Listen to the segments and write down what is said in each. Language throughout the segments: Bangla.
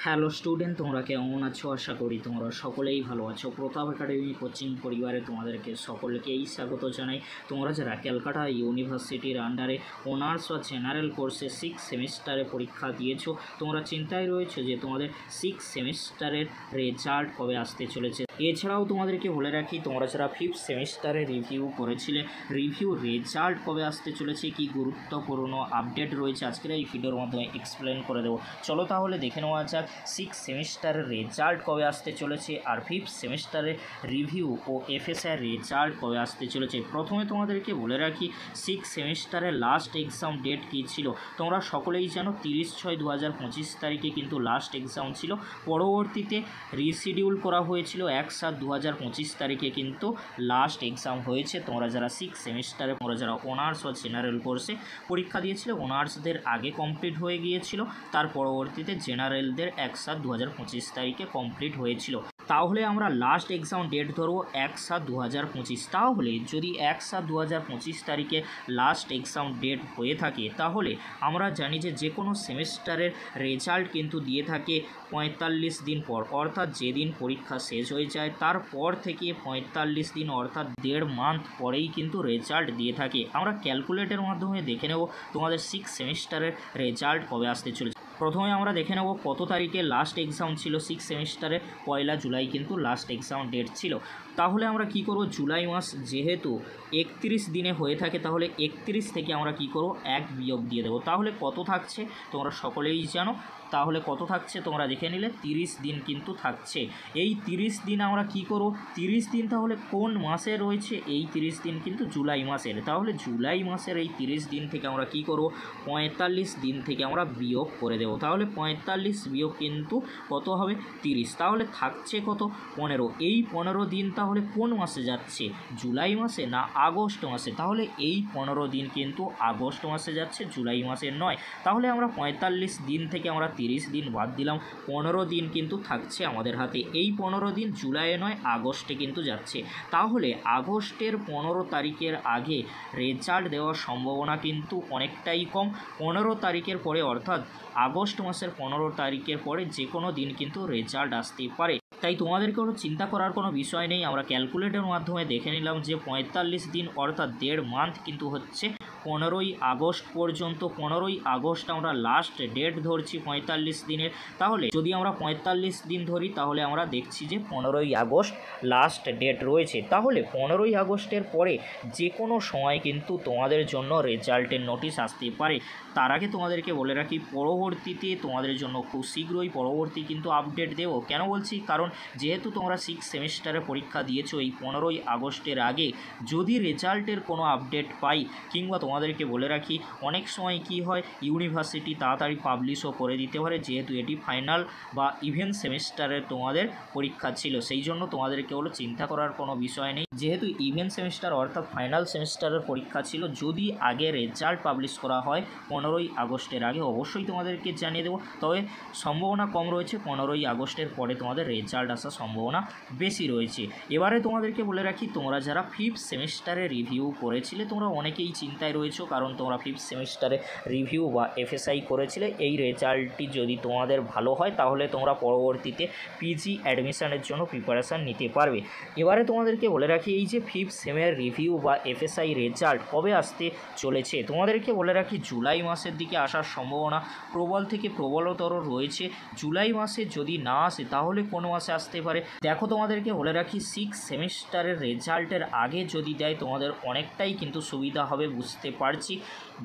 হ্যালো স্টুডেন্ট, তোমরা কেমন আছো? আশা করি তোমরা সকলেই ভালো আছো। প্রতাপ একাডেমি কোচিং পরিবারে তোমাদেরকে সকলকেই স্বাগত জানাই। তোমরা যারা ক্যালকাটা ইউনিভার্সিটির আন্ডারে অনার্স বা জেনারেল কোর্সে 6 সেমিস্টারে পরীক্ষা দিয়েছো, তোমরা চিন্তায় রয়েছে যে তোমাদের 6 সেমিস্টারের রেজাল্ট কবে আসতে চলেছে। এছাড়াও তোমাদেরকে বলে রাখি, তোমরা যারা 5th সেমিস্টারে রিভিউ করেছিলে, রিভিউ রেজাল্ট কবে আসতে চলেছে, কি গুরুত্বপূর্ণ আপডেট রয়েছে আজকের এই ভিডিওর মাধ্যমে এক্সপ্লেন করে দেবো। চলো তাহলে দেখে নেওয়া যাক 6 সেমিস্টারের রেজাল্ট কবে আসতে চলেছে আর 5th সেমিস্টারের রিভিউ ও এফএসআই রেজাল্ট কবে আসতে চলেছে। প্রথমে তোমাদেরকে বলে রাখি 6 সেমিস্টারের লাস্ট এক্সাম ডেট কী ছিল। তোমরা সকলেই জানো 30/6/2025 তারিখে কিন্তু লাস্ট এক্সাম ছিল। পরবর্তীতে রিশিডিউল করা হয়েছিল 1/7/2025 তারিখে কিন্তু লাস্ট এক্সাম হয়েছে। তোমরা যারা 6 সেমিস্টারে, তোমরা যারা অনার্স ও জেনারেল কোর্সে পরীক্ষা দিয়েছিল, অনার্সদের আগে কমপ্লিট হয়ে গিয়েছিল, তার পরবর্তীতে জেনারেলদের 1/7/2025 তারিখে কমপ্লিট হয়েছিল। তাহলে আমরা লাস্ট এক্সাম ডেট ধরবো 1/7/2025। তাহলে যদি 1/7/2025 তারিখে লাস্ট এক্সাম ডেট হয়ে থাকে, তাহলে আমরা জানি যে কোনো সেমিস্টারের রেজাল্ট কিন্তু দিয়ে থাকে 45 দিন পর, অর্থাৎ যেদিন পরীক্ষা শেষ হয়ে যায় তারপর থেকে 45 দিন অর্থাৎ 1.5 মান্থ পরেই কিন্তু রেজাল্ট দিয়ে থাকে। আমরা ক্যালকুলেটের মাধ্যমে দেখে নেব তোমাদের 6 সেমিস্টারের রেজাল্ট কবে আসতে চলেছে। প্রথমে আমরা দেখে নেব কত তারিখে লাস্ট এক্সাম ছিল 6 সেমিস্টারে। 1 জুলাই কিন্তু লাস্ট এক্সাম ডেট ছিল। তাহলে আমরা কি করব, জুলাই মাস যেহেতু 31 দিনে হয়ে থাকে, তাহলে 31 থেকে আমরা কি করব, 1 বিয়োগ দিয়ে দেবো। তাহলে কত থাকছে তোমরা সকলেই জানো। তাহলে কত থাকছে তোমরা দেখে নিলে 30 দিন কিন্তু থাকছে। এই 30 দিন আমরা কি করব, 30 দিন তাহলে কোন মাসে রয়েছে? এই 30 দিন কিন্তু জুলাই মাসের। তাহলে জুলাই মাসের এই 30 দিন থেকে আমরা কি করব, 45 দিন থেকে আমরা বিয়োগ করে দেবো। তাহলে 45 বিয়োগ কিন্তু কত হবে, 30। তাহলে থাকছে কত, 15। এই 15 দিন তাহলে কোন মাসে যাচ্ছে, জুলাই মাসে না আগস্ট মাসে? তাহলে এই 15 দিন কিন্তু আগস্ট মাসে যাচ্ছে, জুলাই মাসে নয়। তাহলে আমরা 45 দিন থেকে আমরা 30 দিন বাদ দিলাম, 15 দিন কিন্তু থাকছে আমাদের হাতে। এই 15 দিন জুলাইয়ে নয় আগস্টে কিন্তু যাচ্ছে। তাহলে আগস্টের 15 তারিখের আগে রেজাল্ট দেওয়ার সম্ভাবনা কিন্তু অনেকটাই কম। 15 তারিখের পরে অর্থাৎ আগস্ট মাসের 15 তারিখের পরে যে কোনো দিন কিন্তু রেজাল্ট আসতে পারে। তাই তোমাদেরকে কোনো চিন্তা করার কোনো বিষয় নেই। আমরা ক্যালকুলেটরের মাধ্যমে দেখে নিলাম যে 45 দিন অর্থাৎ 1.5 মান্থ কিন্তু হচ্ছে 15ই আগস্ট পর্যন্ত। 15ই আগস্ট আমরা লাস্ট ডেট ধরছি 45 দিনের। তাহলে যদি আমরা 45 দিন ধরি, তাহলে আমরা দেখছি যে 15ই আগস্ট লাস্ট ডেট রয়েছে। তাহলে 15ই আগস্টের পরে যে কোনো সময় কিন্তু তোমাদের জন্য রেজাল্টের নোটিশ আসতে পারে। তার আগে তোমাদেরকে বলে রাখি, পরবর্তীতে তোমাদের জন্য খুব শীঘ্রই পরবর্তী কিন্তু আপডেট দেবো। কেন বলছি, কারণ যেহেতু তোমরা 6 সেমিস্টারে পরীক্ষা দিয়েছো, এই 15ই আগস্টের আগে যদি রেজাল্টের কোনো আপডেট পাই, কিংবা তোমাদেরকে বলে রাখি অনেক সময় কি হয়, ইউনিভার্সিটি তাড়াতাড়ি পাবলিশও করে দিতে পারে, যেহেতু এটি ফাইনাল বা ইভেন্ট সেমিস্টারে তোমাদের পরীক্ষা ছিল। সেই জন্য তোমাদেরকে হলো চিন্তা করার কোনো বিষয় নেই। যেহেতু ইভেন্ট সেমিস্টার অর্থাৎ ফাইনাল সেমিস্টারের পরীক্ষা ছিল, যদি আগে রেজাল্ট পাবলিশ করা হয় 15ই আগস্টের আগে, অবশ্যই তোমাদেরকে জানিয়ে দেবো। তবে সম্ভাবনা কম রয়েছে, 15ই আগস্টের পরে তোমাদের রেজাল্ট আসার সম্ভাবনা বেশি রয়েছে। এবারে তোমাদেরকে বলে রাখি, তোমরা যারা 5th সেমিস্টারে রিভিউ করেছিলে, তোমরা অনেকেই চিন্তায় রয়েছো, কারণ তোমরা 5th সেমিস্টারে রিভিউ বা এফএসআই করেছিলে। এই রেজাল্টটি যদি তোমাদের ভালো হয়, তাহলে তোমরা পরবর্তীতে পিজি অ্যাডমিশনের জন্য প্রিপারেশান নিতে পারবে। এবারে তোমাদেরকে বলে রাখি, এই যে 5th সেমের রিভিউ বা এফএসআই রেজাল্ট কবে আসতে চলেছে, তোমাদেরকে বলে রাখি জুলাই মাসের দিকে আসার সম্ভাবনা প্রবল থেকে প্রবলতর রয়েছে। জুলাই মাসে যদি না আসে, তাহলে কোন মাসে আসতে পারে? দেখো, তোমাদেরকে বলে রাখি 6 সেমিস্টারের রেজাল্টের আগে যদি দেয়, তোমাদের অনেকটাই কিন্তু সুবিধা হবে, বুঝতে পারছি।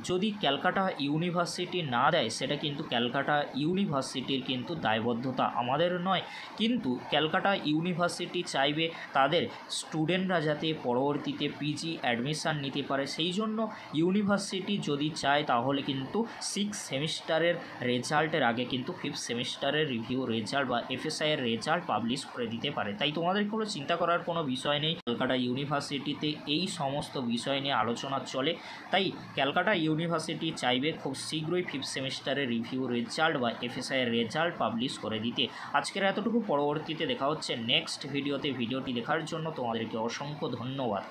যদি ক্যালকাটা ইউনিভার্সিটি না দেয়, সেটা কিন্তু ক্যালকাটা ইউনিভার্সিটির কিন্তু দায়বদ্ধতা, আমাদের নয়। কিন্তু ক্যালকাটা ইউনিভার্সিটি চাইবে তাদের স্টুডেন্টরা যাতে পরবর্তীতে পিজি অ্যাডমিশান নিতে পারে। সেই জন্য ইউনিভার্সিটি যদি চায়, তাহলে কিন্তু 6 সেমিস্টারের রেজাল্টের আগে কিন্তু 5th সেমিস্টারের রিভিউ রেজাল্ট বা এফএসআইয়ের রেজাল্ট পাবলিশ করে দিতে পারে। তাই তোমাদের কোনো চিন্তা করার কোনো বিষয় নেই। ক্যালকাটা ইউনিভার্সিটিতে এই সমস্ত বিষয় নিয়ে আলোচনা চলে। তাই ক্যালকাটা ইউনিভার্সিটি চাইবে খুব শীঘ্রই 5th সেমিস্টারের রিভিউ রেজাল্ট বা এফএসআইয়ের রেজাল্ট পাবলিশ করে দিতে। আজকের এতটুকু, পরবর্তীতে দেখা হচ্ছে নেক্সট ভিডিওতে। ভিডিওটি দেখার জন্য তোমাদেরকে অসংখ্য ধন্যবাদ।